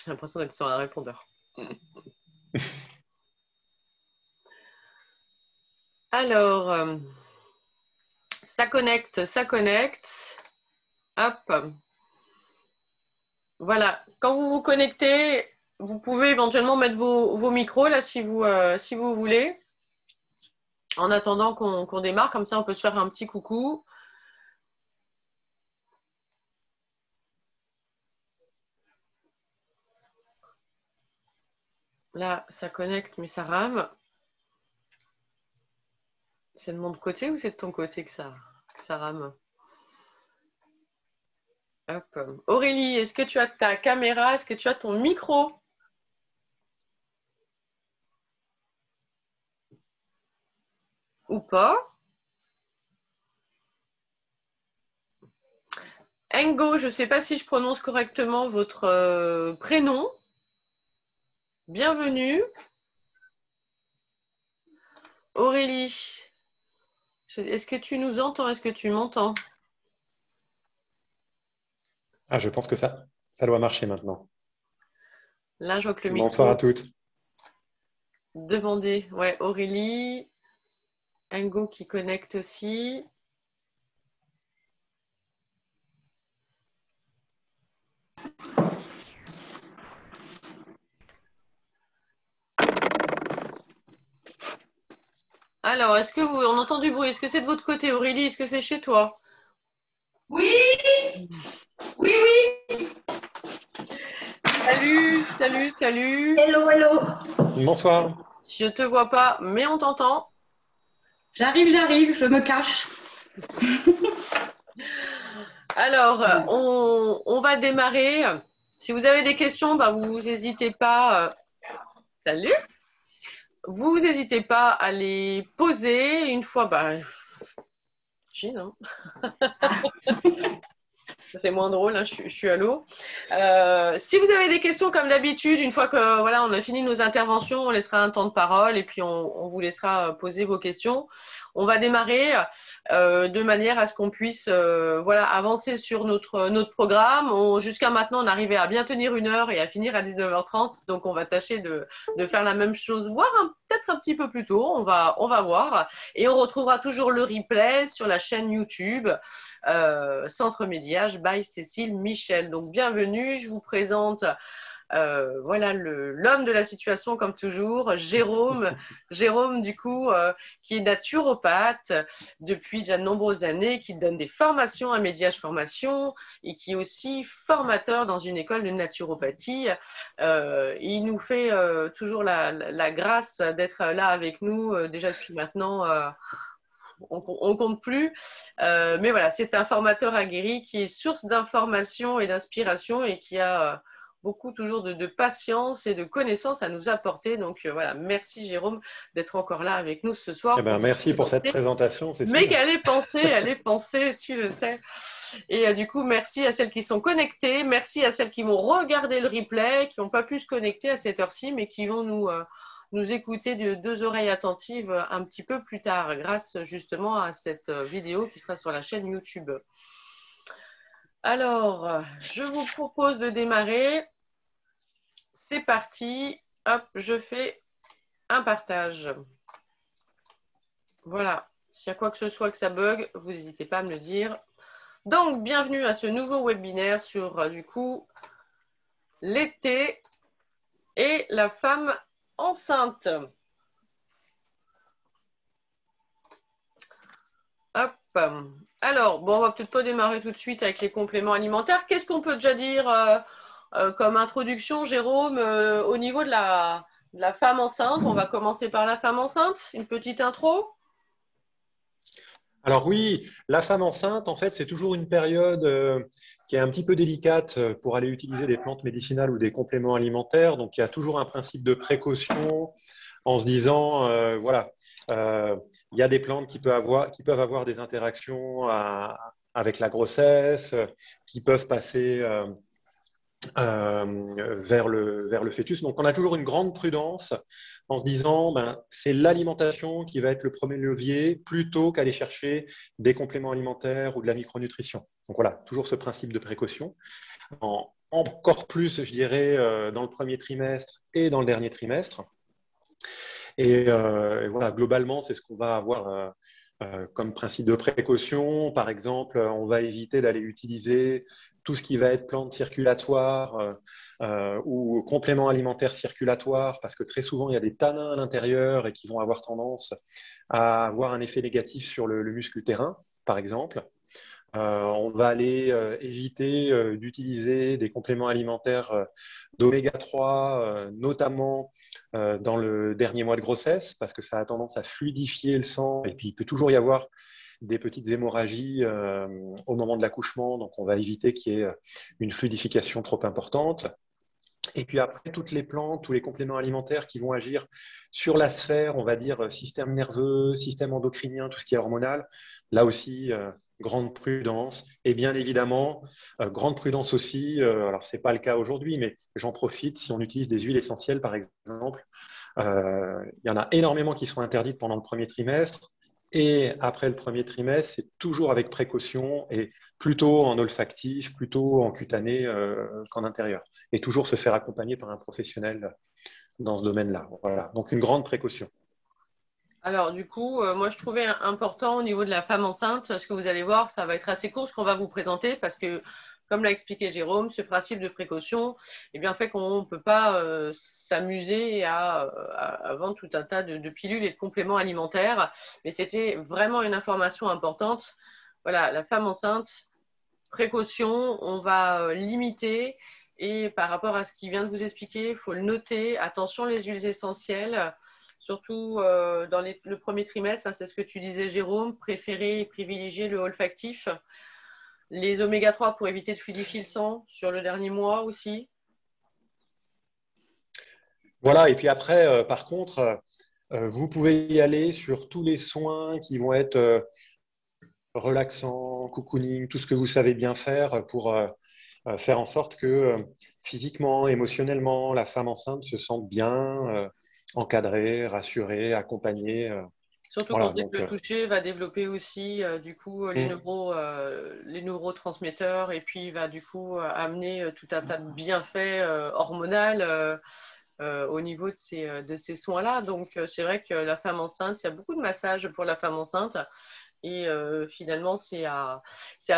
J'ai l'impression d'être sur un répondeur. Alors, ça connecte, ça connecte. Hop. Voilà. Quand vous vous connectez, vous pouvez éventuellement mettre vos micros là si vous voulez. En attendant qu'on démarre, comme ça on peut se faire un petit coucou. Là, ça connecte, mais ça rame. C'est de mon côté ou c'est de ton côté que ça rame? Hop. Aurélie, est-ce que tu as ta caméra? Est-ce que tu as ton micro? Ou pas? Engo, je ne sais pas si je prononce correctement votre prénom. Bienvenue. Aurélie, est-ce que tu nous entends? Est-ce que tu m'entends? Ah, je pense que ça doit marcher maintenant. Là, je vois que le Bonsoir à micro toutes. demandé. Ouais, Aurélie. Engo qui connecte aussi. Alors, est-ce que on entend du bruit? Est-ce que c'est de votre côté, Aurélie? Est-ce que c'est chez toi? Oui, oui, oui. Salut, salut, salut. Hello, hello. Bonsoir. Je te vois pas, mais on t'entend. J'arrive, je me cache. Alors, on va démarrer. Si vous avez des questions, bah, vous n'hésitez pas. Salut. Vous n'hésitez pas à les poser une fois. Bah, Chine, c'est moins drôle, hein, je suis à l'eau. Si vous avez des questions comme d'habitude, une fois que voilà, on a fini nos interventions, on laissera un temps de parole et puis on vous laissera poser vos questions. On va démarrer de manière à ce qu'on puisse voilà, avancer sur notre programme. Jusqu'à maintenant, on arrivait à bien tenir 1 heure et à finir à 19h30. Donc, on va tâcher de faire la même chose, voire peut-être un petit peu plus tôt. On va voir. Et on retrouvera toujours le replay sur la chaîne YouTube Centre Médiage by Cécile Michel. Donc, bienvenue. Je vous présente voilà l'homme de la situation comme toujours, Jérôme. Jérôme, du coup, qui est naturopathe depuis déjà de nombreuses années, qui donne des formations à Médiage Formation et qui est aussi formateur dans une école de naturopathie. Il nous fait toujours la grâce d'être là avec nous déjà depuis maintenant. On compte plus. Mais voilà, c'est un formateur aguerri qui est source d'information et d'inspiration et qui a beaucoup toujours de patience et de connaissances à nous apporter. Donc voilà, merci Jérôme d'être encore là avec nous ce Eh soir. ben, merci pour cette présentation, Mais Cécile. qu'elle est pensée, tu le sais. Et du coup, merci à celles qui sont connectées, merci à celles qui vont regarder le replay, qui n'ont pas pu se connecter à cette heure-ci, mais qui vont nous écouter de 2 oreilles attentives un petit peu plus tard, grâce justement à cette vidéo qui sera sur la chaîne YouTube. Alors, je vous propose de démarrer. C'est parti. Hop, je fais un partage. Voilà. S'il y a quoi que ce soit que ça bug, vous n'hésitez pas à me le dire. Donc, bienvenue à ce nouveau webinaire sur, du coup, l'été et la femme enceinte. Hop. Alors, bon, on va peut-être pas démarrer tout de suite avec les compléments alimentaires. Qu'est-ce qu'on peut déjà dire comme introduction, Jérôme, au niveau de la femme enceinte? On va commencer par la femme enceinte. Une petite intro? Alors oui, la femme enceinte, en fait, c'est toujours une période qui est un petit peu délicate pour aller utiliser des plantes médicinales ou des compléments alimentaires. Donc, il y a toujours un principe de précaution en se disant, voilà, il y a des plantes qui peuvent avoir des interactions avec la grossesse, qui peuvent passer vers le fœtus. Donc, on a toujours une grande prudence en se disant c'est l'alimentation qui va être le premier levier plutôt qu'aller chercher des compléments alimentaires ou de la micronutrition. Donc, voilà, toujours ce principe de précaution. Encore plus, je dirais, dans le premier trimestre et dans le dernier trimestre. Et voilà, globalement, c'est ce qu'on va avoir comme principe de précaution. Par exemple, on va éviter d'aller utiliser tout ce qui va être plantes circulatoires ou compléments alimentaires circulatoires, parce que très souvent, il y a des tanins à l'intérieur et qui vont avoir tendance à avoir un effet négatif sur le muscle utérin, par exemple. On va aller éviter d'utiliser des compléments alimentaires d'oméga 3, notamment dans le dernier mois de grossesse, parce que ça a tendance à fluidifier le sang. Et puis, il peut toujours y avoir des petites hémorragies au moment de l'accouchement. Donc, on va éviter qu'il y ait une fluidification trop importante. Et puis après, toutes les plantes, tous les compléments alimentaires qui vont agir sur la sphère, on va dire système nerveux, système endocrinien, tout ce qui est hormonal, là aussi, grande prudence. Et bien évidemment, grande prudence aussi, alors ce n'est pas le cas aujourd'hui, mais j'en profite, si on utilise des huiles essentielles, par exemple, il y en a énormément qui sont interdites pendant le premier trimestre. Et après le premier trimestre, c'est toujours avec précaution et plutôt en olfactif, plutôt en cutané qu'en intérieur. Et toujours se faire accompagner par un professionnel dans ce domaine-là. Voilà. Donc une grande précaution. Alors, du coup, moi, je trouvais important au niveau de la femme enceinte, ce que vous allez voir, ça va être assez court ce qu'on va vous présenter parce que, comme l'a expliqué Jérôme, ce principe de précaution eh bien, fait qu'on ne peut pas s'amuser à vendre tout un tas de pilules et de compléments alimentaires. Mais c'était vraiment une information importante. Voilà, la femme enceinte, précaution, on va limiter. Et par rapport à ce qu'il vient de vous expliquer, il faut le noter. Attention, les huiles essentielles surtout dans le premier trimestre, hein, c'est ce que tu disais Jérôme, préférer et privilégier le olfactif. Les oméga 3 pour éviter de fluidifier le sang sur le dernier mois aussi. Voilà, et puis après, par contre, vous pouvez y aller sur tous les soins qui vont être relaxants, cocooning, tout ce que vous savez bien faire pour faire en sorte que physiquement, émotionnellement, la femme enceinte se sente bien, encadrée, rassurée, accompagnée. Surtout Voilà, qu'on sait que le toucher va développer aussi du coup les neurotransmetteurs et puis va du coup amener tout un tas de bienfaits hormonaux au niveau de ces soins-là. Donc c'est vrai que la femme enceinte, il y a beaucoup de massages pour la femme enceinte. Et finalement, c'est à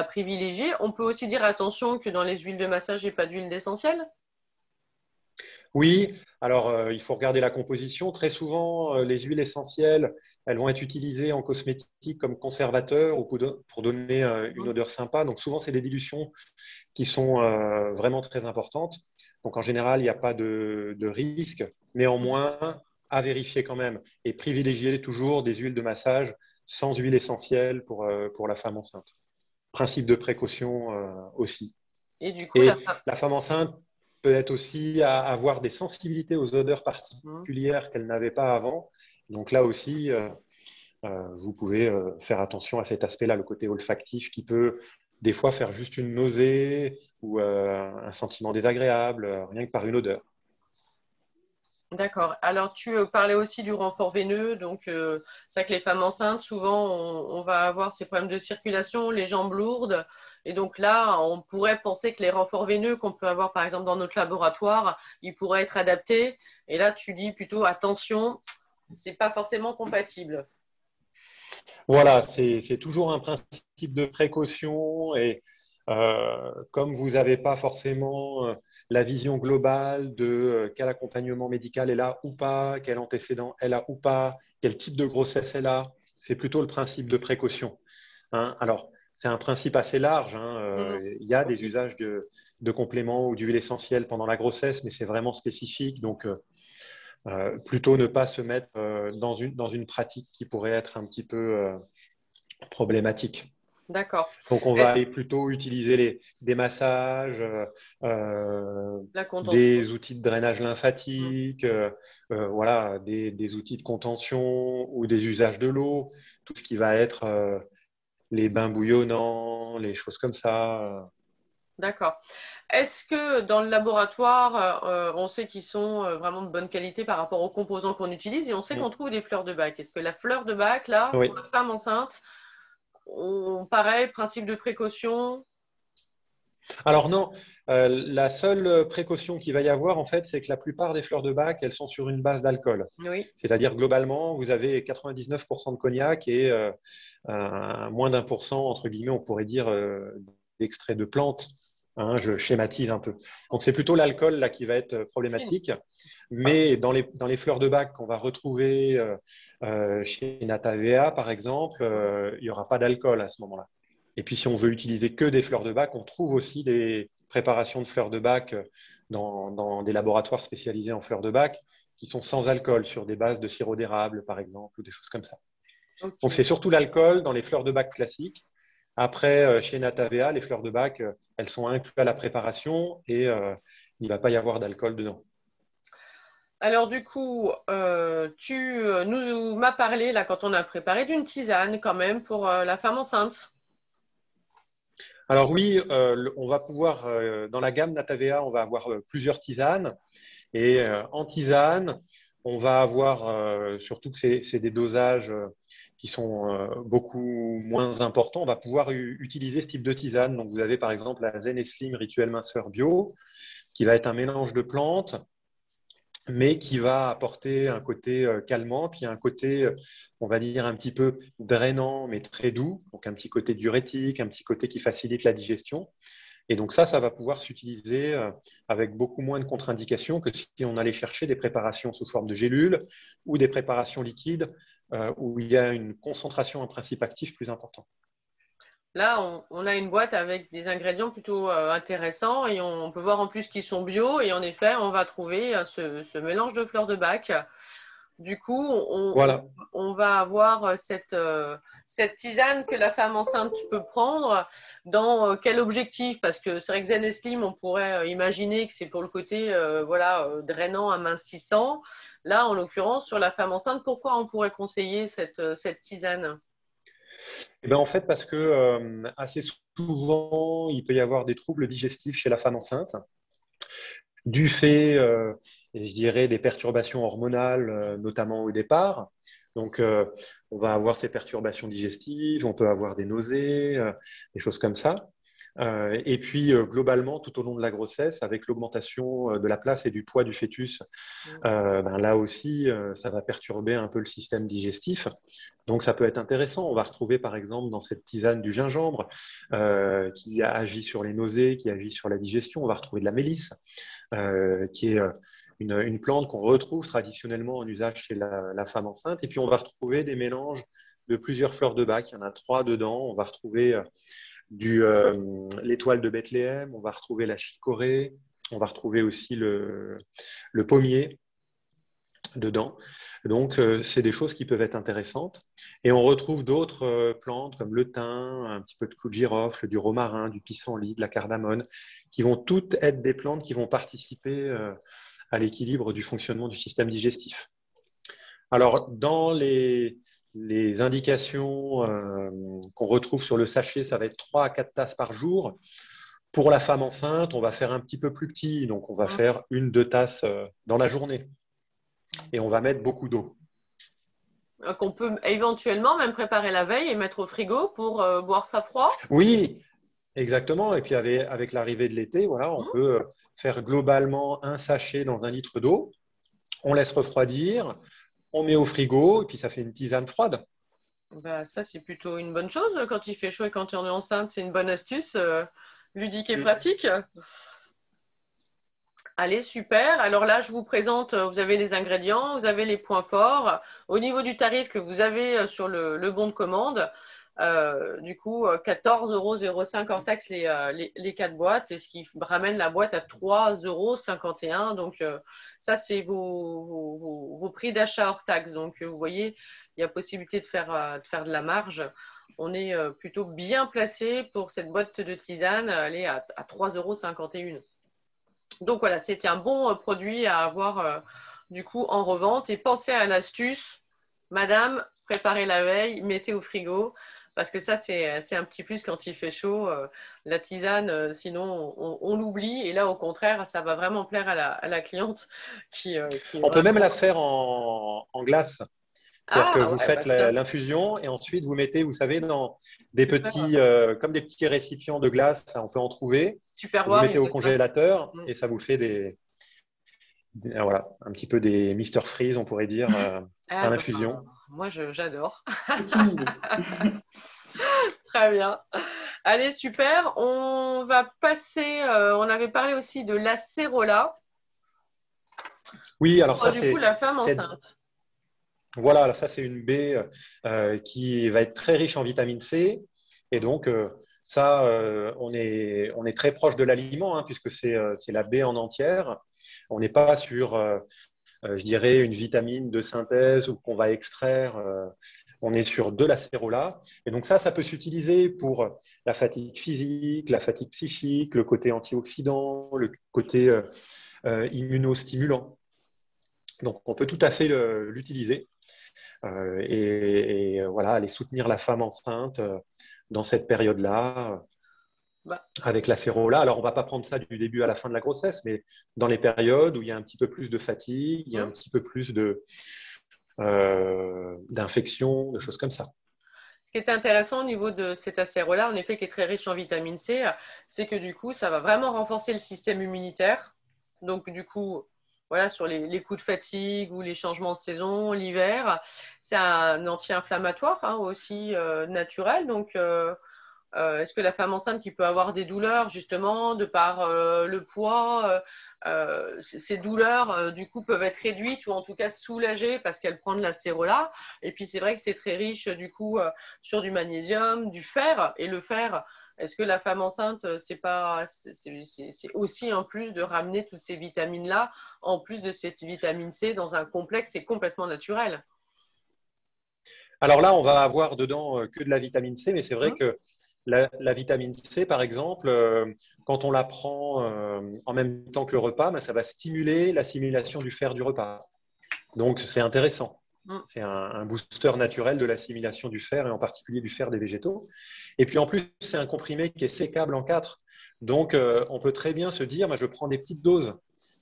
privilégier. On peut aussi dire attention que dans les huiles de massage, il n'y a pas d'huile d'essentiel. Oui, alors il faut regarder la composition. Très souvent, les huiles essentielles, elles vont être utilisées en cosmétique comme conservateur ou pour donner une odeur sympa. Donc souvent, c'est des dilutions qui sont vraiment très importantes. Donc en général, il n'y a pas de risque. Néanmoins, à vérifier quand même et privilégier toujours des huiles de massage sans huile essentielle pour la femme enceinte. Principe de précaution aussi. Et du coup, Et la femme enceinte peut être aussi à avoir des sensibilités aux odeurs particulières qu'elle n'avait pas avant. Donc là aussi, vous pouvez faire attention à cet aspect-là, le côté olfactif qui peut des fois faire juste une nausée ou un sentiment désagréable, rien que par une odeur. D'accord. Alors, tu parlais aussi du renfort veineux. Donc, c'est vrai que les femmes enceintes, souvent, on va avoir ces problèmes de circulation, les jambes lourdes. Et donc là, on pourrait penser que les renforts veineux qu'on peut avoir, par exemple, dans notre laboratoire, ils pourraient être adaptés. Et là, tu dis plutôt, attention, c'est pas forcément compatible. Voilà, c'est toujours un principe de précaution et comme vous n'avez pas forcément la vision globale de quel accompagnement médical est là ou pas, quel antécédent elle a ou pas, quel type de grossesse elle a, c'est plutôt le principe de précaution. Hein. Alors, c'est un principe assez large. Hein. Il y a des usages de compléments ou d'huile essentielle pendant la grossesse, mais c'est vraiment spécifique. Donc, plutôt ne pas se mettre dans une pratique qui pourrait être un petit peu problématique. D'accord. Donc, on va aller plutôt utiliser des massages, des outils de drainage lymphatique, voilà, des outils de contention ou des usages de l'eau, tout ce qui va être les bains bouillonnants, les choses comme ça. D'accord. Est-ce que dans le laboratoire, on sait qu'ils sont vraiment de bonne qualité par rapport aux composants qu'on utilise et on sait qu'on trouve des fleurs de bac. Est-ce que la fleur de bac, là, Oui. pour la femme enceinte, pareil, principe de précaution? Alors non, la seule précaution qu'il va y avoir, en fait, c'est que la plupart des fleurs de bac, elles sont sur une base d'alcool. Oui. C'est-à-dire, globalement, vous avez 99% de cognac et moins d'1%, entre guillemets, on pourrait dire, d'extrait de plantes. Hein, je schématise un peu. Donc, c'est plutôt l'alcool là qui va être problématique. Mais dans les fleurs de bac qu'on va retrouver chez Natavea, par exemple, il n'y aura pas d'alcool à ce moment-là. Et puis, si on veut utiliser que des fleurs de bac, on trouve aussi des préparations de fleurs de bac dans des laboratoires spécialisés en fleurs de bac qui sont sans alcool, sur des bases de sirop d'érable, par exemple, ou des choses comme ça. Okay. Donc, c'est surtout l'alcool dans les fleurs de bac classiques. Après, chez Natavea, les fleurs de bac, elles sont incluses à la préparation et il ne va pas y avoir d'alcool dedans. Alors du coup, tu m'as parlé, là, quand on a préparé, d'une tisane quand même pour la femme enceinte. Alors oui, on va pouvoir, dans la gamme Natavea, on va avoir plusieurs tisanes. Et en tisane, on va avoir, surtout que c'est des dosages qui sont beaucoup moins importants, on va pouvoir utiliser ce type de tisane. Donc vous avez par exemple la Zen et Slim Rituel Minceur Bio, qui va être un mélange de plantes, mais qui va apporter un côté calmant, puis un côté, on va dire, un petit peu drainant, mais très doux. Donc un petit côté diurétique, un petit côté qui facilite la digestion. Et donc ça va pouvoir s'utiliser avec beaucoup moins de contre-indications que si on allait chercher des préparations sous forme de gélules ou des préparations liquides où il y a une concentration en principe actif plus importante. Là, on a une boîte avec des ingrédients plutôt intéressants et on peut voir en plus qu'ils sont bio. Et en effet, on va trouver ce mélange de fleurs de bac. Du coup, Voilà. on va avoir cette tisane que la femme enceinte peut prendre. Dans quel objectif? Parce que c'est vrai que Zen et Slim, on pourrait imaginer que c'est pour le côté drainant, amincissant. Là, en l'occurrence, sur la femme enceinte, pourquoi on pourrait conseiller cette tisane? Et ben en fait, parce que assez souvent, il peut y avoir des troubles digestifs chez la femme enceinte, du fait, je dirais, des perturbations hormonales, notamment au départ. Donc, on va avoir ces perturbations digestives, on peut avoir des nausées, des choses comme ça. Et puis, globalement, tout au long de la grossesse, avec l'augmentation de la place et du poids du fœtus, là aussi, ça va perturber un peu le système digestif. Donc, ça peut être intéressant. On va retrouver, par exemple, dans cette tisane du gingembre qui agit sur les nausées, qui agit sur la digestion. On va retrouver de la mélisse, qui est une plante qu'on retrouve traditionnellement en usage chez la femme enceinte. Et puis, on va retrouver des mélanges de plusieurs fleurs de bac. Il y en a 3 dedans. On va retrouver l'étoile de Bethléem, on va retrouver la chicorée, on va retrouver aussi le pommier dedans. Donc, c'est des choses qui peuvent être intéressantes. Et on retrouve d'autres plantes comme le thym, un petit peu de clou de girofle, du romarin, du pissenlit, de la cardamone, qui vont toutes être des plantes qui vont participer à l'équilibre du fonctionnement du système digestif. Alors, dans les indications qu'on retrouve sur le sachet, ça va être 3 à 4 tasses par jour. Pour la femme enceinte, on va faire un petit peu plus petit, donc on va faire 1-2 tasses dans la journée. Et on va mettre beaucoup d'eau. Qu'on peut éventuellement même préparer la veille et mettre au frigo pour boire ça froid? Oui, exactement. Et puis avec l'arrivée de l'été, voilà, on peut faire globalement un sachet dans 1 litre d'eau. On laisse refroidir, on met au frigo et puis ça fait une tisane froide. Bah, ça, c'est plutôt une bonne chose quand il fait chaud et quand on est enceinte. C'est une bonne astuce ludique et pratique. Allez, super. Alors là, je vous présente, vous avez les ingrédients, vous avez les points forts. Au niveau du tarif que vous avez sur le bon de commande, du coup, 14,05 € hors taxe les 4 boîtes, et ce qui ramène la boîte à 3,51 €. Donc, ça, c'est vos prix d'achat hors taxe. Donc, vous voyez, il y a possibilité de faire de la marge. On est plutôt bien placé pour cette boîte de tisane. Elle est à 3,51 €. Donc voilà, c'était un bon produit à avoir du coup en revente. Et pensez à l'astuce, madame, préparez la veille, mettez au frigo. parce que ça, c'est un petit plus quand il fait chaud. La tisane, sinon, on l'oublie. Et là, au contraire, ça va vraiment plaire à la cliente qui est On peut même vraiment… la faire en glace. C'est-à-dire que Ah, vous ouais, faites bah tiens, l'infusion et ensuite vous mettez, vous savez, dans des super, petits, comme des petits récipients de glace, ça, on peut en trouver. super Vous voir, mettez il au fait ça. congélateur Mm, et ça vous fait voilà, un petit peu des Mister Freeze, on pourrait dire, ah, à bah, l'infusion. moi, j'adore. C'est une idée. Très bien. Allez, super. On va passer, on avait parlé aussi de l'acérola Oui, alors pour, ça, du coup, la femme enceinte. voilà, alors ça, c'est une baie qui va être très riche en vitamine C. Et donc, ça, on est très proche de l'aliment, hein, puisque c'est la baie en entière. On n'est pas sur, je dirais, une vitamine de synthèse ou qu'on va extraire. On est sur de l'acérola. Et donc, ça peut s'utiliser pour la fatigue physique, la fatigue psychique, le côté antioxydant, le côté immunostimulant. Donc, on peut tout à fait l'utiliser. Voilà, aller soutenir la femme enceinte dans cette période-là Bah, avec l'acérola. Alors, on ne va pas prendre ça du début à la fin de la grossesse, mais dans les périodes où il y a un petit peu plus de fatigue, il y a un petit peu plus d'infection, de choses comme ça. ce qui est intéressant au niveau de cet acérola, en effet, qui est très riche en vitamine C, c'est que du coup, ça va vraiment renforcer le système immunitaire. Donc, du coup, voilà, sur les coups de fatigue ou les changements de saison, l'hiver, c'est un anti-inflammatoire, hein, aussi naturel. Donc, est-ce que la femme enceinte qui peut avoir des douleurs, justement, de par le poids, ces douleurs, du coup, peuvent être réduites ou en tout cas soulagées parce qu'elle prend de l'acérola. Et puis, c'est vrai que c'est très riche, du coup, sur du magnésium, du fer. Et le fer, est-ce que la femme enceinte, c'est aussi un plus de ramener toutes ces vitamines-là, en plus de cette vitamine C, dans un complexe et complètement naturel? Alors là, on va avoir dedans que de la vitamine C, mais c'est vrai que la vitamine C, par exemple, quand on la prend en même temps que le repas, ben, ça va stimuler l'assimilation du fer du repas. Donc, c'est intéressant. C'est un booster naturel de l'assimilation du fer et en particulier du fer des végétaux. Et puis en plus, c'est un comprimé qui est sécable en quatre. Donc, on peut très bien se dire, je prends des petites doses.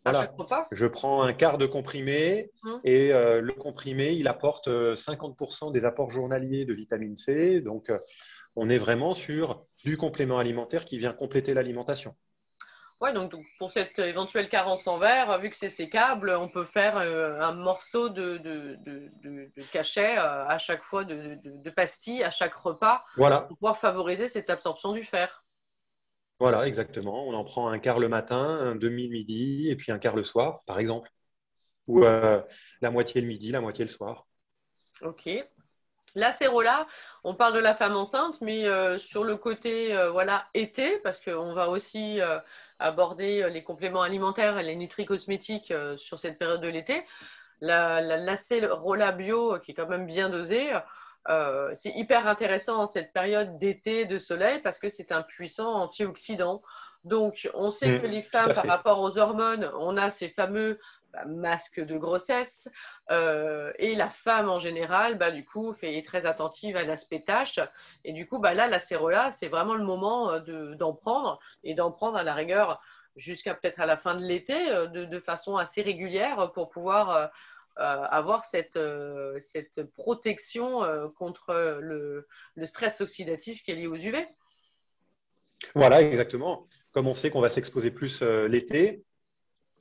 À chaque Voilà, repas? je prends un quart de comprimé et le comprimé, il apporte 50% des apports journaliers de vitamine C. Donc, on est vraiment sur du complément alimentaire qui vient compléter l'alimentation. Ouais, donc pour cette éventuelle carence en verre, vu que c'est sécable, on peut faire un morceau de cachet à chaque fois, de pastille à chaque repas Voilà, pour pouvoir favoriser cette absorption du fer. voilà, exactement. On en prend un quart le matin, un demi le midi et puis un quart le soir, par exemple. Ou la moitié le midi, la moitié le soir. Ok. L'acérola, on parle de la femme enceinte, mais sur le côté voilà, été, parce qu'on va aussi aborder les compléments alimentaires et les nutri-cosmétiques sur cette période de l'été. L'acérola bio, qui est quand même bien dosé, c'est hyper intéressant en cette période d'été, de soleil, parce que c'est un puissant antioxydant. Donc, on sait que les Tout femmes, à par fait. rapport aux hormones, on a ces fameux masques de grossesse. Et la femme, en général, du coup, est très attentive à l'aspect tâche. Et du coup, là, l'acérola, c'est vraiment le moment d'en prendre, et d'en prendre à la rigueur jusqu'à peut-être à la fin de l'été, de façon assez régulière pour pouvoir avoir cette protection contre le stress oxydatif qui est lié aux UV. Voilà, exactement. Comme on sait qu'on va s'exposer plus l'été,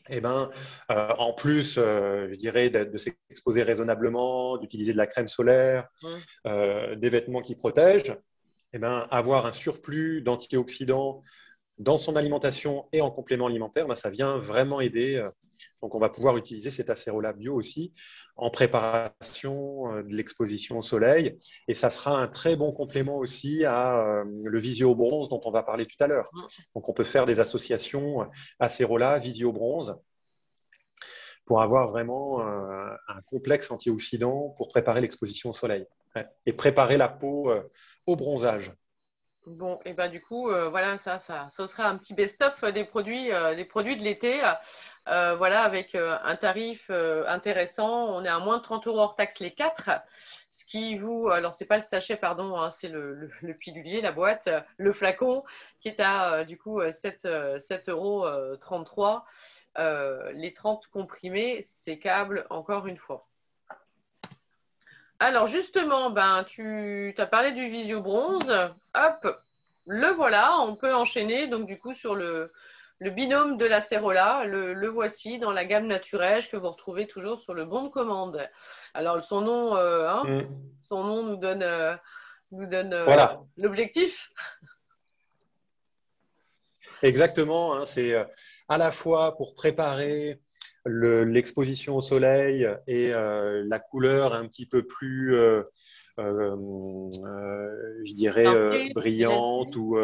eh ben, en plus, je dirais, de s'exposer raisonnablement, d'utiliser de la crème solaire, des vêtements qui protègent, eh ben, avoir un surplus d'antioxydants dans son alimentation et en complément alimentaire, ça vient vraiment aider. Donc, on va pouvoir utiliser cet acérola bio aussi en préparation de l'exposition au soleil. Et ça sera un très bon complément aussi à le visio-bronze dont on va parler tout à l'heure. Donc, on peut faire des associations acérola, visio-bronze pour avoir vraiment un complexe antioxydant pour préparer l'exposition au soleil et préparer la peau au bronzage. Bon, et du coup, voilà, ça sera un petit best-of des produits de l'été. voilà, avec un tarif intéressant. On est à moins de 30 € hors taxe les 4. Ce qui vous, alors c'est pas le sachet, pardon, hein, c'est le pilulier, la boîte, le flacon, qui est à du coup 7,33 €. Les 30 comprimés, c'est câble encore une fois. Alors justement, ben, tu as parlé du Visio Bronze. Hop, le voilà, on peut enchaîner donc du coup sur le binôme de l'acérola. Le voici dans la gamme naturelle que vous retrouvez toujours sur le bon de commande. Alors son nom, son nom nous donne Voilà, l'objectif. exactement. Hein, c'est à la fois pour préparer l'exposition au soleil et la couleur un petit peu plus, je dirais, brillante ou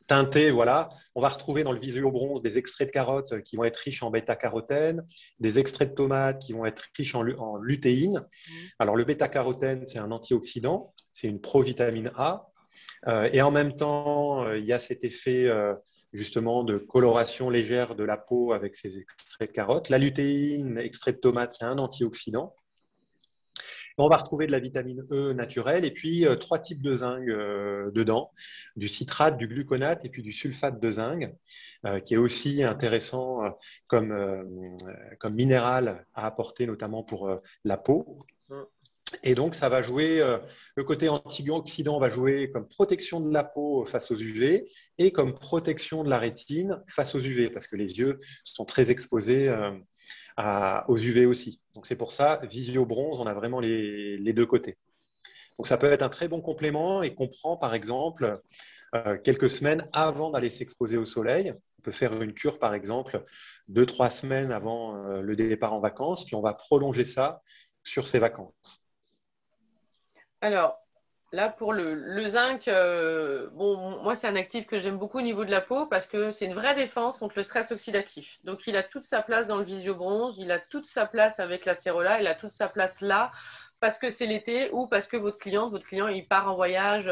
teintée. Voilà. On va retrouver dans le Visio Bronze des extraits de carottes qui vont être riches en bêta-carotène, des extraits de tomates qui vont être riches en lutéine. Alors, le bêta-carotène, c'est un antioxydant, c'est une provitamine A. Et en même temps, il y a cet effet justement de coloration légère de la peau avec ces extraits de carottes. La lutéine, extrait de tomate, c'est un antioxydant. On va retrouver de la vitamine E naturelle et puis 3 types de zinc dedans, du citrate, du gluconate et puis du sulfate de zinc, qui est aussi intéressant comme minéral à apporter notamment pour la peau. Et donc, ça va jouer, le côté antioxydant va jouer comme protection de la peau face aux UV et comme protection de la rétine face aux UV, parce que les yeux sont très exposés aux UV aussi. Donc, c'est pour ça, Visio Bronze, on a vraiment les deux côtés. Donc, ça peut être un très bon complément et qu'on prend, par exemple, quelques semaines avant d'aller s'exposer au soleil. On peut faire une cure, par exemple, 2-3 semaines avant le départ en vacances, puis on va prolonger ça sur ses vacances. Alors, là, pour le zinc, bon, moi, c'est un actif que j'aime beaucoup au niveau de la peau parce que c'est une vraie défense contre le stress oxydatif. Donc, il a toute sa place dans le Visio Bronze, il a toute sa place avec l'acérola, il a toute sa place là parce que c'est l'été ou parce que votre client, il part en voyage.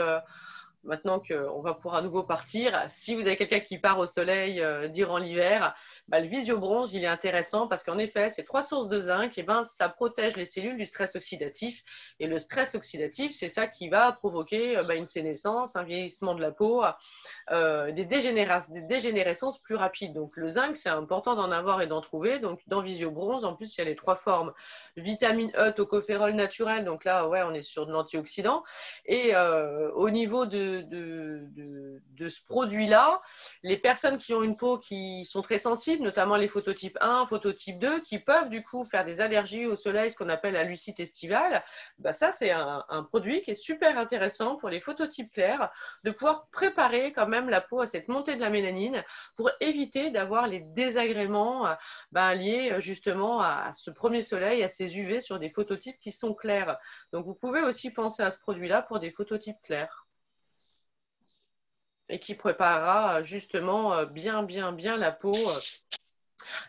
Maintenant qu'on va pouvoir à nouveau partir, si vous avez quelqu'un qui part au soleil durant l'hiver, bah, le Visio Bronze, il est intéressant parce qu'en effet, ces 3 sources de zinc, et ben, ça protège les cellules du stress oxydatif. Et le stress oxydatif, c'est ça qui va provoquer une sénescence, un vieillissement de la peau, des dégénérescences plus rapides. Donc le zinc, c'est important d'en avoir et d'en trouver. Donc dans Visio Bronze, en plus, il y a les 3 formes. Vitamine E, tocopherol naturel, donc là, ouais, on est sur de l'antioxydant. Et au niveau de ce produit-là, les personnes qui ont une peau qui sont très sensibles, notamment les phototypes 1, phototype 2, qui peuvent du coup faire des allergies au soleil, ce qu'on appelle la lucite estivale, bah ça c'est un produit qui est super intéressant pour les phototypes clairs, de pouvoir préparer quand même la peau à cette montée de la mélanine pour éviter d'avoir les désagréments liés justement à ce premier soleil, à ces UV sur des phototypes qui sont clairs. Donc vous pouvez aussi penser à ce produit-là pour des phototypes clairs et qui préparera justement bien la peau.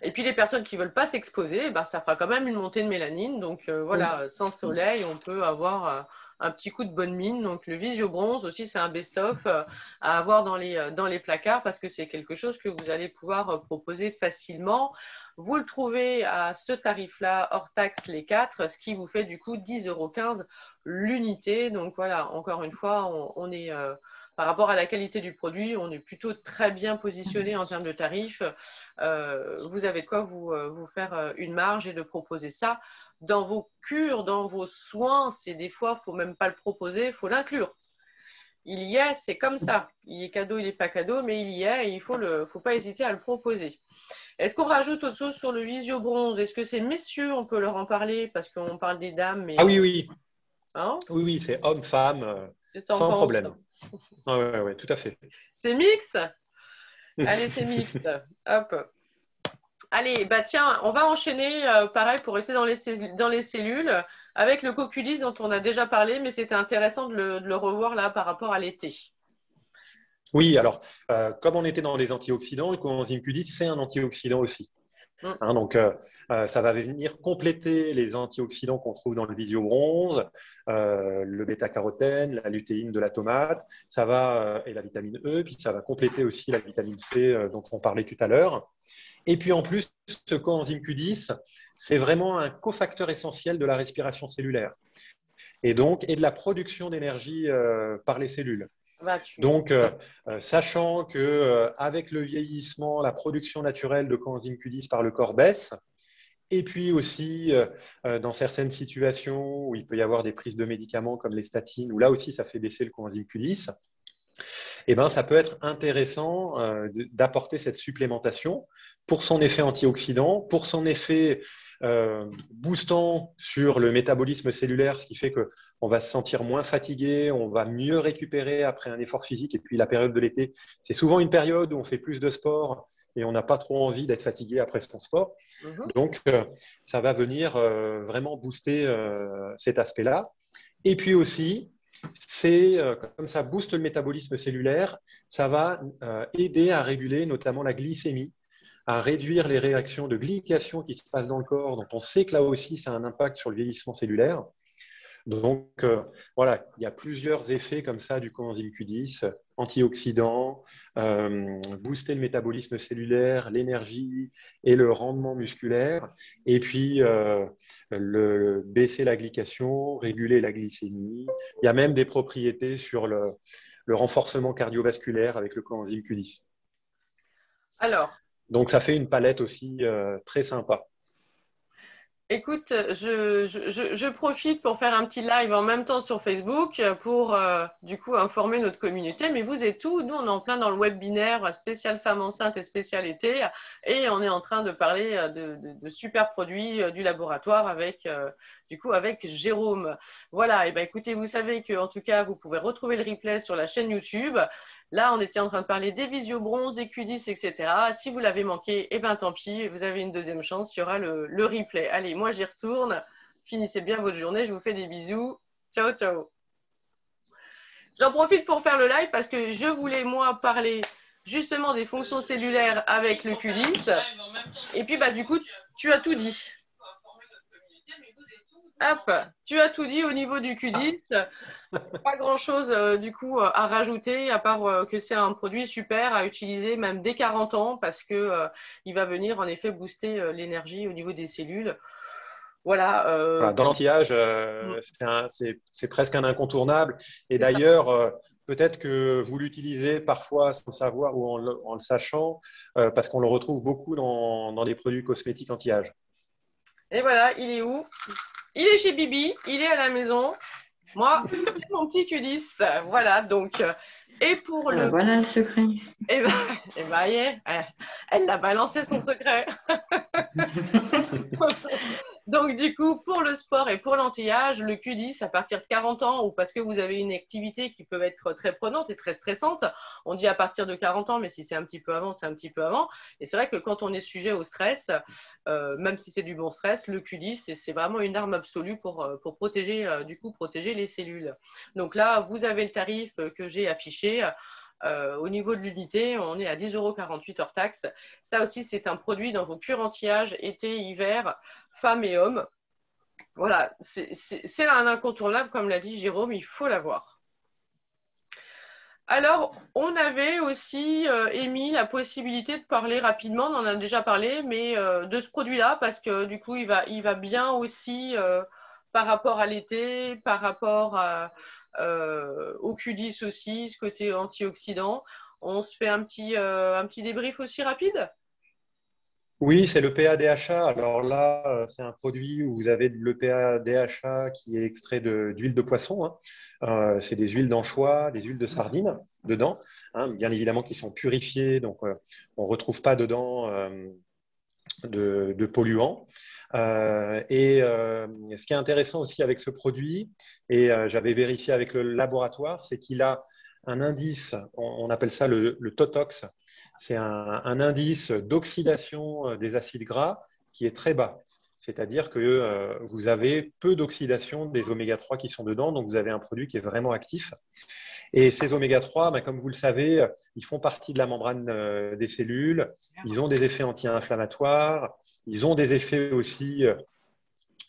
Et puis les personnes qui ne veulent pas s'exposer, ça fera quand même une montée de mélanine. Donc voilà, sans soleil, on peut avoir un petit coup de bonne mine. Donc le Visio Bronze aussi, c'est un best-of à avoir dans les placards parce que c'est quelque chose que vous allez pouvoir proposer facilement. Vous le trouvez à ce tarif-là, hors taxe les 4, ce qui vous fait du coup 10,15 € l'unité. Donc voilà, encore une fois, on est... par rapport à la qualité du produit, on est plutôt très bien positionné en termes de tarifs. Vous avez de quoi vous faire une marge et de proposer ça dans vos cures, dans vos soins. C'est des fois, il ne faut même pas le proposer, il faut l'inclure. Il y est, c'est comme ça. Il est cadeau, il n'est pas cadeau, mais il y est et il ne faut pas hésiter à le proposer. Est-ce qu'on rajoute autre chose sur le Visio Bronze? Est-ce que c'est messieurs, on peut leur en parler parce qu'on parle des dames mais... Ah oui, oui. Hein? Oui, c'est homme-femme, sans problème. Oui, tout à fait. C'est mix? Allez, c'est mixte. Hop. Allez, tiens, on va enchaîner, pareil, pour rester dans les cellules, avec le Coculis dont on a déjà parlé, mais c'était intéressant de le revoir là par rapport à l'été. Oui, alors, comme on était dans les antioxydants, le coenzyme Q10, c'est un antioxydant aussi. Hein, donc, ça va venir compléter les antioxydants qu'on trouve dans le visio-bronze, le bêta-carotène, la lutéine de la tomate, ça va, et la vitamine E, puis ça va compléter aussi la vitamine C dont on parlait tout à l'heure. Et puis en plus, ce coenzyme Q10, c'est vraiment un cofacteur essentiel de la respiration cellulaire et donc et de la production d'énergie par les cellules. Donc, sachant que avec le vieillissement, la production naturelle de coenzyme Q10 par le corps baisse, et puis aussi dans certaines situations où il peut y avoir des prises de médicaments comme les statines, où là aussi ça fait baisser le coenzyme Q10, eh ben, ça peut être intéressant d'apporter cette supplémentation pour son effet antioxydant, pour son effet boostant sur le métabolisme cellulaire, ce qui fait qu'on va se sentir moins fatigué, on va mieux récupérer après un effort physique. Et puis la période de l'été, c'est souvent une période où on fait plus de sport et on n'a pas trop envie d'être fatigué après son sport. Donc, ça va venir vraiment booster cet aspect-là. Et puis aussi, comme ça booste le métabolisme cellulaire, ça va aider à réguler notamment la glycémie, à réduire les réactions de glycation qui se passent dans le corps, dont on sait que là aussi, ça a un impact sur le vieillissement cellulaire. Donc, voilà, il y a plusieurs effets comme ça du coenzyme Q10, antioxydant, booster le métabolisme cellulaire, l'énergie et le rendement musculaire, et puis baisser la glycation, réguler la glycémie. Il y a même des propriétés sur le renforcement cardiovasculaire avec le coenzyme Q10. Donc, ça fait une palette aussi très sympa. Écoute, je profite pour faire un petit live en même temps sur Facebook pour du coup informer notre communauté. Mais vous êtes où? Nous, on est en plein dans le webinaire spécial femmes enceintes et spécial été. Et on est en train de parler de super produits du laboratoire avec Jérôme. Voilà, et ben écoutez, vous savez qu'en tout cas, vous pouvez retrouver le replay sur la chaîne YouTube. Là, on était en train de parler des visio-bronzes, des Q10, etc. Si vous l'avez manqué, eh ben tant pis, vous avez une deuxième chance, il y aura le replay. Allez, moi j'y retourne. Finissez bien votre journée, je vous fais des bisous. Ciao, ciao. J'en profite pour faire le live parce que je voulais, moi, parler justement des fonctions cellulaires avec le Q10. Et puis, bah, du coup, tu as tout dit. Hop, tu as tout dit au niveau du Q10. Pas grand-chose du coup à rajouter, à part que c'est un produit super à utiliser même dès 40 ans parce que il va venir en effet booster l'énergie au niveau des cellules. Voilà. Dans l'anti-âge, c'est presque un incontournable. Et d'ailleurs, peut-être que vous l'utilisez parfois sans savoir ou en le sachant, parce qu'on le retrouve beaucoup dans des produits cosmétiques anti-âge. Et voilà, il est où? Il est chez Bibi, il est à la maison. Moi, j'ai mon petit Q10. Voilà, donc. Et pour le. Voilà le secret. Et bah, yeah, elle l'a balancé son secret. Donc, du coup, pour le sport et pour l'anti-âge, le Q10, à partir de 40 ans, ou parce que vous avez une activité qui peut être très prenante et très stressante, on dit à partir de 40 ans, mais si c'est un petit peu avant, c'est un petit peu avant. Et c'est vrai que quand on est sujet au stress, même si c'est du bon stress, le Q10, c'est vraiment une arme absolue pour protéger, protéger les cellules. Donc là, vous avez le tarif que j'ai affiché. Au niveau de l'unité, on est à 10,48 € hors taxe. Ça aussi, c'est un produit dans vos cures anti-âge, été, hiver, femmes et hommes. Voilà, c'est un incontournable, comme l'a dit Jérôme, il faut l'avoir. Alors, on avait aussi émis la possibilité de parler rapidement, on en a déjà parlé, mais de ce produit-là, parce que du coup, il va bien aussi par rapport à l'été, par rapport au Q10 aussi, ce côté antioxydant. On se fait un petit débrief aussi rapide? Oui, c'est le PA-DHA. Alors là, c'est un produit où vous avez de l'EPA-DHA qui est extrait d'huile de poisson. Hein. C'est des huiles d'anchois, des huiles de sardine dedans, hein, bien évidemment qui sont purifiées, donc on ne retrouve pas dedans de polluants. Ce qui est intéressant aussi avec ce produit, et j'avais vérifié avec le laboratoire, c'est qu'il a un indice, on appelle ça le TOTOX, c'est un indice d'oxydation des acides gras qui est très bas. c'est-à-dire que vous avez peu d'oxydation des oméga 3 qui sont dedans, donc vous avez un produit qui est vraiment actif. Et ces oméga 3, ben, comme vous le savez, ils font partie de la membrane des cellules, ils ont des effets anti-inflammatoires, ils ont des effets aussi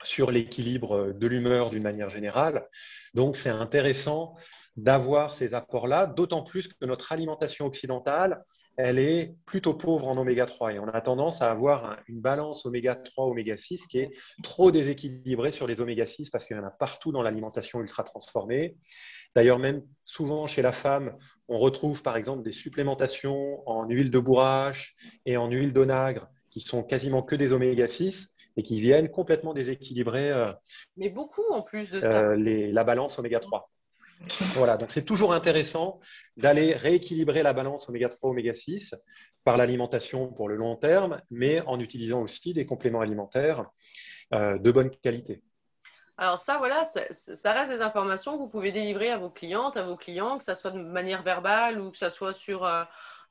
sur l'équilibre de l'humeur d'une manière générale. Donc, c'est intéressant d'avoir ces apports-là, d'autant plus que notre alimentation occidentale, elle est plutôt pauvre en oméga 3 et on a tendance à avoir une balance oméga 3, oméga 6 qui est trop déséquilibrée sur les oméga 6 parce qu'il y en a partout dans l'alimentation ultra transformée. D'ailleurs, même souvent chez la femme, on retrouve par exemple des supplémentations en huile de bourrache et en huile d'onagre qui sont quasiment que des oméga 6 et qui viennent complètement déséquilibrer Mais beaucoup en plus de ça. la balance oméga 3. Voilà, donc c'est toujours intéressant d'aller rééquilibrer la balance oméga 3, oméga 6 par l'alimentation pour le long terme, mais en utilisant aussi des compléments alimentaires de bonne qualité. Alors ça, voilà, ça reste des informations que vous pouvez délivrer à vos clientes, à vos clients, que ça soit de manière verbale ou que ça soit sur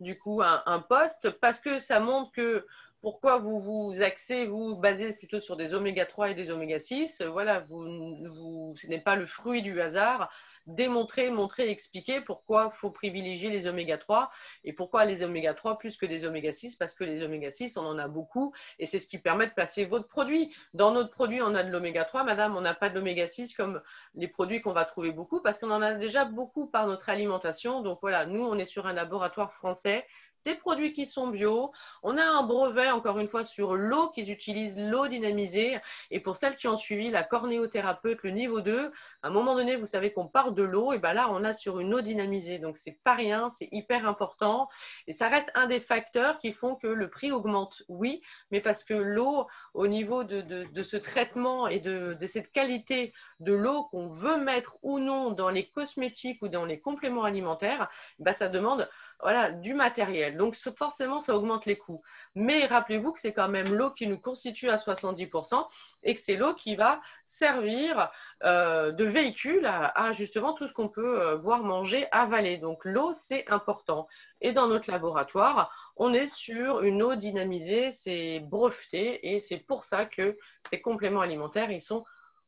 du coup un post, parce que ça montre que pourquoi vous vous axez, vous basez plutôt sur des oméga 3 et des oméga 6. Voilà, ce n'est pas le fruit du hasard. Démontrer, montrer, expliquer pourquoi il faut privilégier les oméga 3 et pourquoi les oméga 3 plus que des oméga 6, parce que les oméga 6, on en a beaucoup et c'est ce qui permet de placer votre produit. Dans notre produit, on a de l'oméga 3, madame, on n'a pas de l'oméga 6 comme les produits qu'on va trouver beaucoup parce qu'on en a déjà beaucoup par notre alimentation. Donc voilà, nous, on est sur un laboratoire français, des produits qui sont bio. On a un brevet, encore une fois, sur l'eau, qu'ils utilisent l'eau dynamisée. Et pour celles qui ont suivi la cornéothérapeute, le niveau 2, à un moment donné, vous savez qu'on part de l'eau, et bien là, on a sur une eau dynamisée. Donc, c'est pas rien, c'est hyper important. Et ça reste un des facteurs qui font que le prix augmente, oui, mais parce que l'eau, au niveau de ce traitement et de cette qualité de l'eau qu'on veut mettre ou non dans les cosmétiques ou dans les compléments alimentaires, ben, ça demande voilà, du matériel. Donc, forcément, ça augmente les coûts. Mais rappelez-vous que c'est quand même l'eau qui nous constitue à 70% et que c'est l'eau qui va servir de véhicule à justement tout ce qu'on peut voir, manger, avaler. Donc, l'eau, c'est important. Et dans notre laboratoire, on est sur une eau dynamisée, c'est breveté et c'est pour ça que ces compléments alimentaires, ils sont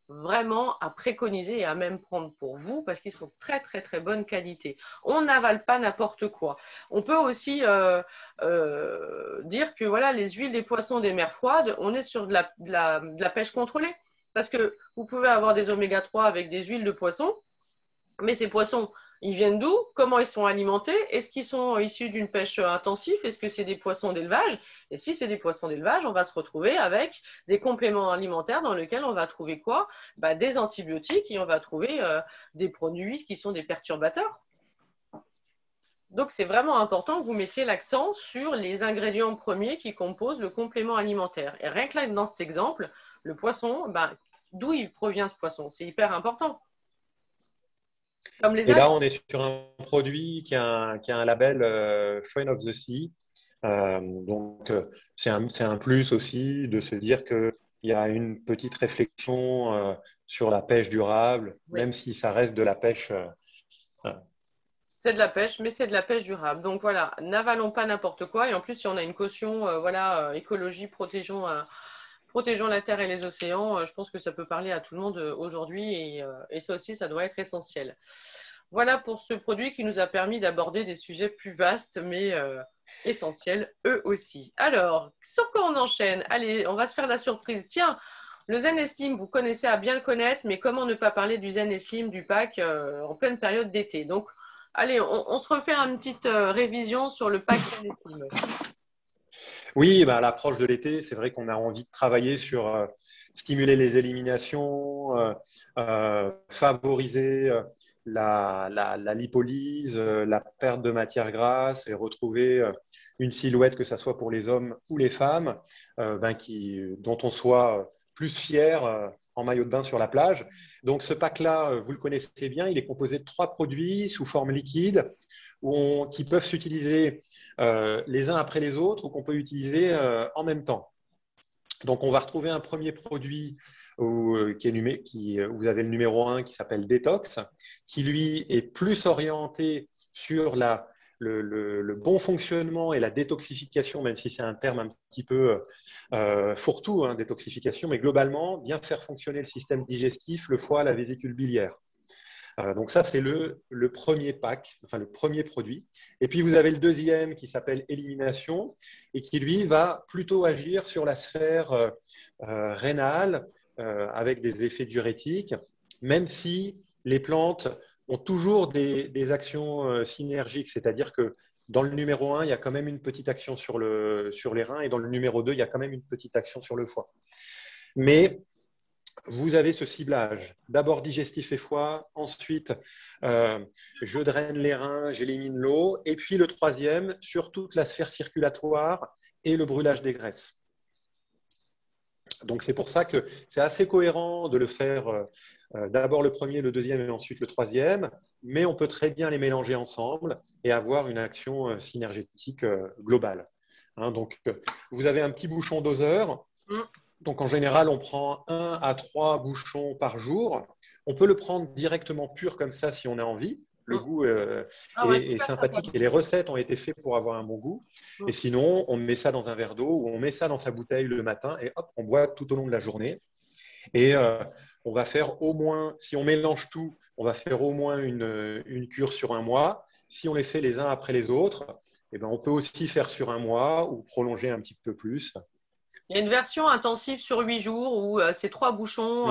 vraiment à préconiser et à même prendre pour vous parce qu'ils sont très très très bonne qualité. On n'avale pas n'importe quoi. On peut aussi dire que voilà, les huiles des poissons des mers froides, on est sur de la pêche contrôlée parce que vous pouvez avoir des oméga 3 avec des huiles de poisson, mais ces poissons, ils viennent d'où? Comment ils sont alimentés? Est-ce qu'ils sont issus d'une pêche intensive? Est-ce que c'est des poissons d'élevage? Et si c'est des poissons d'élevage, on va se retrouver avec des compléments alimentaires dans lesquels on va trouver quoi? Des antibiotiques et on va trouver des produits qui sont des perturbateurs. Donc, c'est vraiment important que vous mettiez l'accent sur les ingrédients premiers qui composent le complément alimentaire. Et rien que là, dans cet exemple, le poisson, d'où il provient ce poisson? C'est hyper important. Et là, on est sur un produit qui a un label Friend of the Sea. Donc, c'est un plus aussi de se dire qu'il y a une petite réflexion sur la pêche durable, oui, même si ça reste de la pêche. C'est de la pêche, mais c'est de la pêche durable. Donc voilà, n'avalons pas n'importe quoi. Et en plus, si on a une caution écologie, protégeons la terre et les océans, je pense que ça peut parler à tout le monde aujourd'hui et ça aussi, ça doit être essentiel. Voilà pour ce produit qui nous a permis d'aborder des sujets plus vastes, mais essentiels eux aussi. Alors, sur quoi on enchaîne? Allez, on va se faire la surprise. Tiens, le Zen et Slim, vous connaissez à bien le connaître, mais comment ne pas parler du Zen et Slim du pack en pleine période d'été? Donc, allez, on se refait une petite révision sur le pack Zen et Slim. Oui, à l'approche de l'été, c'est vrai qu'on a envie de travailler sur stimuler les éliminations, favoriser la lipolyse, la perte de matière grasse et retrouver une silhouette, que ce soit pour les hommes ou les femmes, dont on soit plus fier en maillot de bain sur la plage. Donc ce pack-là, vous le connaissez bien, il est composé de 3 produits sous forme liquide qui peuvent s'utiliser les uns après les autres ou qu'on peut utiliser en même temps. Donc, on va retrouver un premier produit où vous avez le numéro 1 qui s'appelle Detox, qui lui est plus orienté sur la le bon fonctionnement et la détoxification, même si c'est un terme un petit peu fourre-tout, hein, détoxification, mais globalement, bien faire fonctionner le système digestif, le foie, la vésicule biliaire. Donc ça, c'est le premier pack, enfin le premier produit. Et puis, vous avez le deuxième qui s'appelle élimination et qui, lui, va plutôt agir sur la sphère rénale avec des effets diurétiques, même si les plantes ont toujours des actions synergiques, c'est-à-dire que dans le numéro 1, il y a quand même une petite action sur les reins et dans le numéro 2, il y a quand même une petite action sur le foie. Mais vous avez ce ciblage, d'abord digestif et foie, ensuite je draine les reins, j'élimine l'eau, et puis le troisième sur toute la sphère circulatoire et le brûlage des graisses. Donc c'est pour ça que c'est assez cohérent de le faire d'abord le premier, le deuxième et ensuite le troisième, mais on peut très bien les mélanger ensemble et avoir une action synergétique globale. Hein, donc vous avez un petit bouchon doseur. Donc, en général, on prend 1 à 3 bouchons par jour. On peut le prendre directement pur comme ça si on a envie. Le goût est sympathique et les recettes ont été faites pour avoir un bon goût. Et sinon, on met ça dans un verre d'eau ou on met ça dans sa bouteille le matin et hop, on boit tout au long de la journée. Et on va faire au moins, si on mélange tout, on va faire au moins une cure sur 1 mois. Si on les fait les uns après les autres, eh ben, on peut aussi faire sur 1 mois ou prolonger un petit peu plus. Il y a une version intensive sur 8 jours où c'est 3 bouchons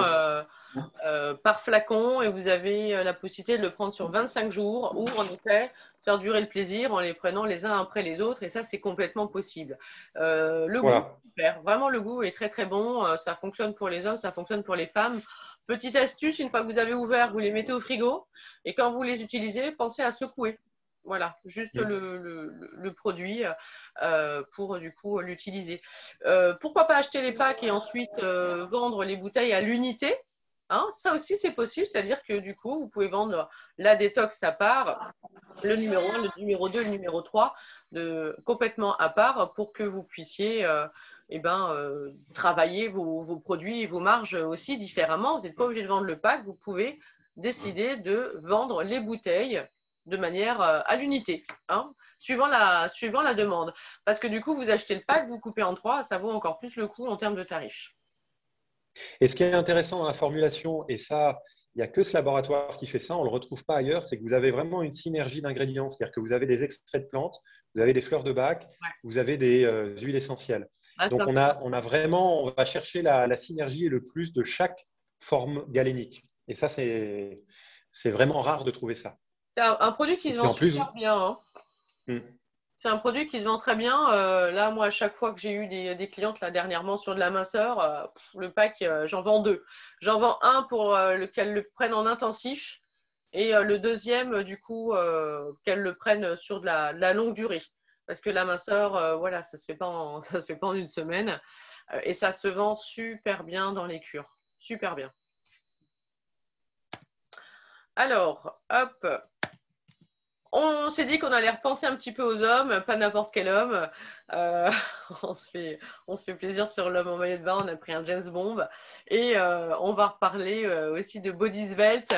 par flacon et vous avez la possibilité de le prendre sur 25 jours ou en effet faire durer le plaisir en les prenant les uns après les autres et ça c'est complètement possible. Le goût, super. Vraiment le goût est très très bon, ça fonctionne pour les hommes, ça fonctionne pour les femmes. Petite astuce, une fois que vous avez ouvert, vous les mettez au frigo et quand vous les utilisez, pensez à secouer. Voilà, juste le produit pour du coup l'utiliser. Pourquoi pas acheter les packs et ensuite vendre les bouteilles à l'unité, hein, ça aussi c'est possible, c'est-à-dire que du coup vous pouvez vendre la détox à part, le numéro 1, le numéro 2, le numéro 3 complètement à part pour que vous puissiez travailler vos produits et vos marges aussi différemment. Vous n'êtes pas obligé de vendre le pack, vous pouvez décider de vendre les bouteilles de manière à l'unité, hein, suivant la demande. Parce que du coup, vous achetez le pack, vous coupez en 3, ça vaut encore plus le coup en termes de tarifs. Et ce qui est intéressant dans la formulation, et ça, il n'y a que ce laboratoire qui fait ça, on ne le retrouve pas ailleurs, c'est que vous avez vraiment une synergie d'ingrédients, c'est-à-dire que vous avez des extraits de plantes, vous avez des fleurs de bac, vous avez des huiles essentielles. Donc, on va chercher la synergie et le plus de chaque forme galénique. Et ça, c'est vraiment rare de trouver ça. C'est un produit qui se vend super bien. Hein. C'est un produit qui se vend très bien. Là, moi, à chaque fois que j'ai eu des clientes là, dernièrement sur de la minceur, le pack, j'en vends 2. J'en vends un pour qu'elles le prennent en intensif et le deuxième, du coup, qu'elles le prennent sur de la longue durée. Parce que la minceur, voilà, ça ne se fait pas en une semaine. Et ça se vend super bien dans les cures. Super bien. Alors, hop. On s'est dit qu'on allait repenser un petit peu aux hommes, pas n'importe quel homme. On se fait plaisir sur l'homme en maillot de bain. On a pris un James Bond et on va reparler aussi de Body Svelte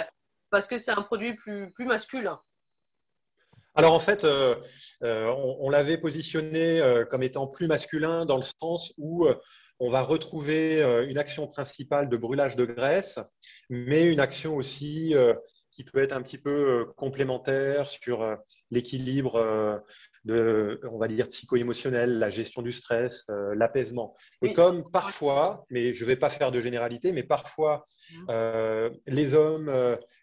parce que c'est un produit plus masculin. Alors en fait, on l'avait positionné comme étant plus masculin dans le sens où on va retrouver une action principale de brûlage de graisse, mais une action aussi qui peut être un petit peu complémentaire sur l'équilibre on va dire, psycho-émotionnel, la gestion du stress, l'apaisement. Et comme parfois, mais je ne vais pas faire de généralité, mais parfois, les hommes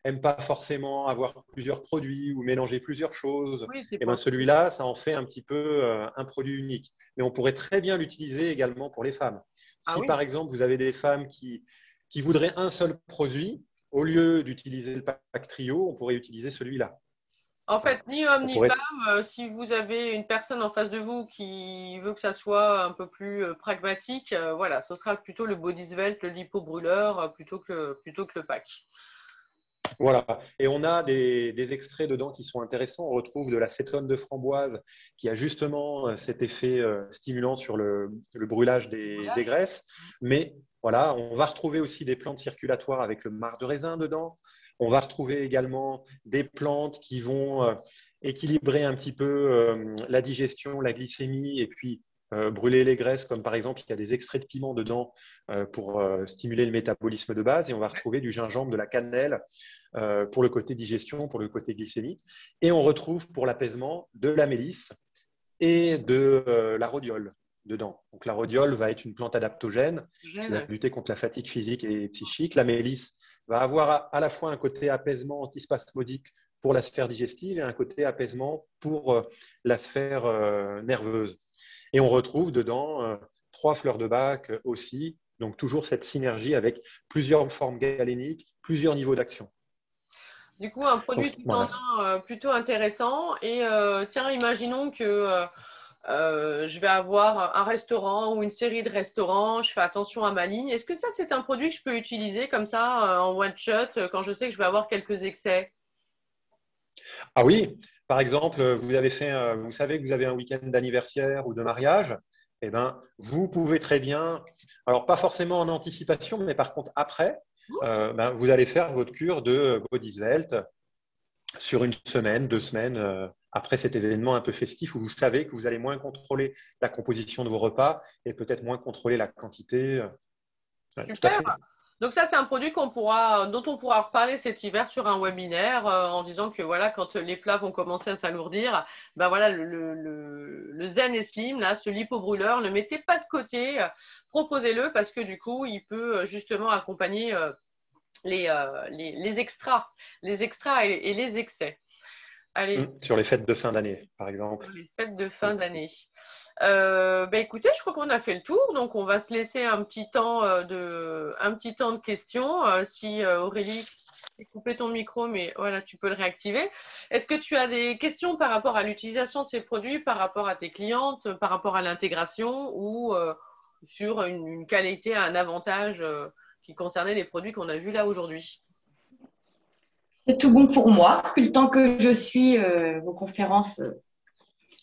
n'aiment pas forcément avoir plusieurs produits ou mélanger plusieurs choses, et bien celui-là, ça en fait un petit peu un produit unique. Mais on pourrait très bien l'utiliser également pour les femmes. Si par exemple, vous avez des femmes qui voudraient un seul produit, au lieu d'utiliser le pack trio, on pourrait utiliser celui-là. En fait, ni homme ni femme, si vous avez une personne en face de vous qui veut que ça soit un peu plus pragmatique, voilà, ce sera plutôt le Body Svelte, le lipo-brûleur, plutôt que le pack. Voilà, et on a des extraits dedans qui sont intéressants. On retrouve de l'acétone de framboise qui a justement cet effet stimulant sur le brûlage des graisses. Mais voilà, on va retrouver aussi des plantes circulatoires avec le marc de raisin dedans. On va retrouver également des plantes qui vont équilibrer un petit peu la digestion, la glycémie et puis brûler les graisses, comme par exemple, il y a des extraits de piment dedans pour stimuler le métabolisme de base. Et on va retrouver du gingembre, de la cannelle pour le côté digestion, pour le côté glycémie. Et on retrouve pour l'apaisement de la mélisse et de la rhodiole dedans. Donc la rhodiole va être une plante adaptogène qui va lutter contre la fatigue physique et psychique. La mélisse va avoir à la fois un côté apaisement antispasmodique pour la sphère digestive et un côté apaisement pour la sphère nerveuse. Et on retrouve dedans 3 fleurs de bac aussi, donc toujours cette synergie avec plusieurs formes galéniques, plusieurs niveaux d'action. Du coup, un produit plutôt intéressant. Et tiens, imaginons que je vais avoir un restaurant ou une série de restaurants, je fais attention à ma ligne. Est-ce que ça, c'est un produit que je peux utiliser comme ça en one shot quand je sais que je vais avoir quelques excès? Ah oui, par exemple, vous savez que vous avez un week-end d'anniversaire ou de mariage, eh ben, vous pouvez très bien, alors pas forcément en anticipation, mais par contre après, vous allez faire votre cure de Body Svelte sur une semaine, 2 semaines après cet événement un peu festif où vous savez que vous allez moins contrôler la composition de vos repas et peut-être moins contrôler la quantité. Super. Tout à fait. Donc ça, c'est un produit dont on pourra reparler cet hiver sur un webinaire en disant que voilà, quand les plats vont commencer à s'alourdir, ben voilà, le Zen et Slim, là, ce lipobrûleur, ne mettez pas de côté, proposez-le parce que du coup, il peut justement accompagner les extras et les excès. Allez. Sur les fêtes de fin d'année, par exemple. Les fêtes de fin d'année. Écoutez, je crois qu'on a fait le tour, donc on va se laisser un petit temps de questions. Si Aurélie, j'ai coupé ton micro, mais voilà, tu peux le réactiver. Est-ce que tu as des questions par rapport à l'utilisation de ces produits, par rapport à tes clientes, par rapport à l'intégration ou sur une qualité, un avantage qui concernait les produits qu'on a vus là aujourd'hui? C'est tout bon pour moi. Depuis le temps que je suis vos conférences,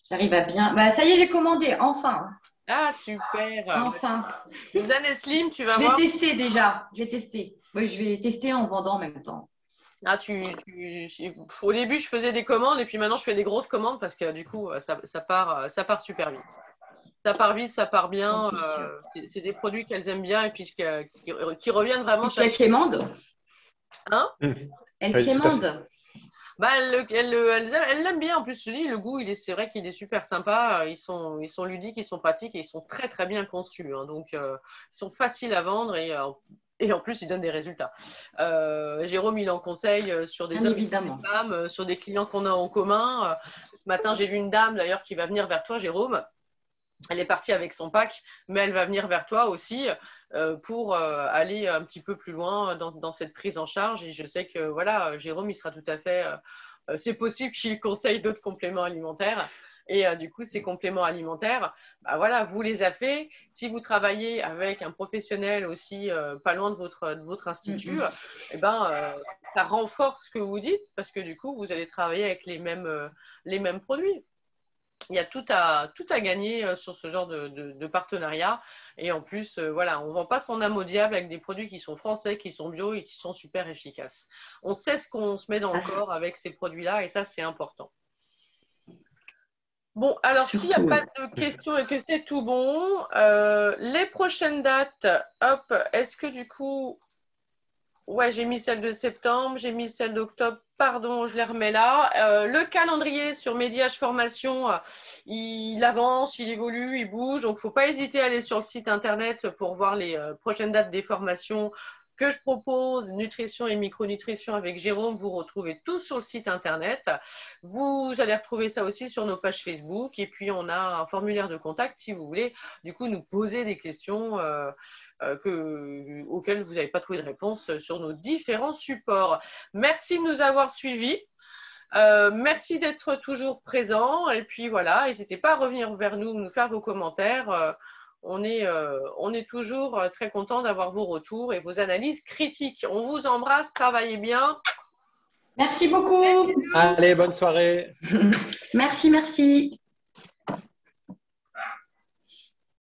j'arrive à bien. Bah, ça y est, j'ai commandé, enfin. Ah, super. Enfin. Zen et Slim, tu vas voir. Je vais tester déjà. Je vais tester. Oui, je vais tester en vendant en même temps. Ah, au début, je faisais des commandes et puis maintenant, je fais des grosses commandes parce que du coup, ça part super vite. Ça part vite, ça part bien. C'est des produits qu'elles aiment bien et puis qui reviennent vraiment. Elles quémandent. Hein? Elles quémandent. Bah, elle l'aime bien. En plus, je dis, le goût, c'est vrai qu'il est super sympa. Ils sont ludiques, ils sont pratiques et ils sont très, très bien conçus. Hein. Donc, ils sont faciles à vendre et en plus, ils donnent des résultats. Jérôme, il en conseille sur des hommes et des femmes, sur des clients qu'on a en commun. Ce matin, j'ai vu une dame, d'ailleurs, qui va venir vers toi, Jérôme. Elle est partie avec son pack, mais elle va venir vers toi aussi pour aller un petit peu plus loin dans cette prise en charge. Et je sais que voilà, Jérôme, il sera tout à fait. C'est possible qu'il conseille d'autres compléments alimentaires. Et du coup, ces compléments alimentaires, bah voilà, vous les avez fait. Si vous travaillez avec un professionnel aussi pas loin de votre institut, eh ben, ça renforce ce que vous dites parce que du coup, vous allez travailler avec les mêmes produits. Il y a tout à gagner sur ce genre de partenariat. Et en plus, voilà, on ne vend pas son âme au diable avec des produits qui sont français, qui sont bio et qui sont super efficaces. On sait ce qu'on se met dans le corps avec ces produits-là et ça, c'est important. Bon, alors s'il n'y a pas de questions et que c'est tout bon, les prochaines dates, hop, est-ce que du coup… Ouais, j'ai mis celle de septembre, j'ai mis celle d'octobre, pardon, je les remets là. Le calendrier sur Mediage Formation, il avance, il évolue, il bouge. Donc, il ne faut pas hésiter à aller sur le site internet pour voir les prochaines dates des formations que je propose, nutrition et micronutrition avec Jérôme. Vous retrouvez tout sur le site internet. Vous allez retrouver ça aussi sur nos pages Facebook. Et puis, on a un formulaire de contact si vous voulez, du coup, nous poser des questions auxquelles vous n'avez pas trouvé de réponse sur nos différents supports. Merci de nous avoir suivis. Merci d'être toujours présents. Et puis voilà, n'hésitez pas à revenir vers nous, nous faire vos commentaires. On est toujours très content d'avoir vos retours et vos analyses critiques. On vous embrasse, travaillez bien. Merci beaucoup. Allez, bonne soirée. Merci.